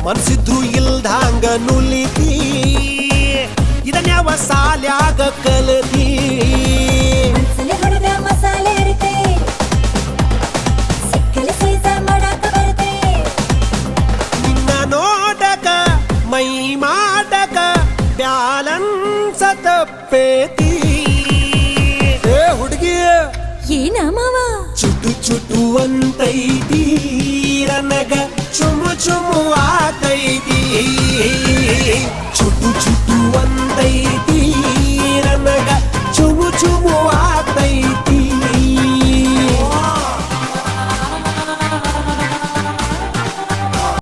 ಮನ್ಸಿದ್ರು ಇಲ್ದಂಗ ನುಲಿತಿ ಇದನ್ಯಾವ ಸಾಲ್ಯಾಗ ಕಲತಿ ಮಸಾಲೆ ಅರಿತೆ ಸಿಕ್ಕಲಿ ಸೀಸ ಮಾಡಾಕ ಬರುತ್ತೆ ನಿನ್ನ ನೋಡಕ ಮೈ ಮಾಡಕ ಬ್ಯಾಲನ್ಸ ತಪ್ಪೇತಿ ಹುಡುಗಿ ಏನ ಮಾವ ಚುಟು ಚುಟು ಅಂತೈತಿ ನನಗ ಚುಮು ಚುಮು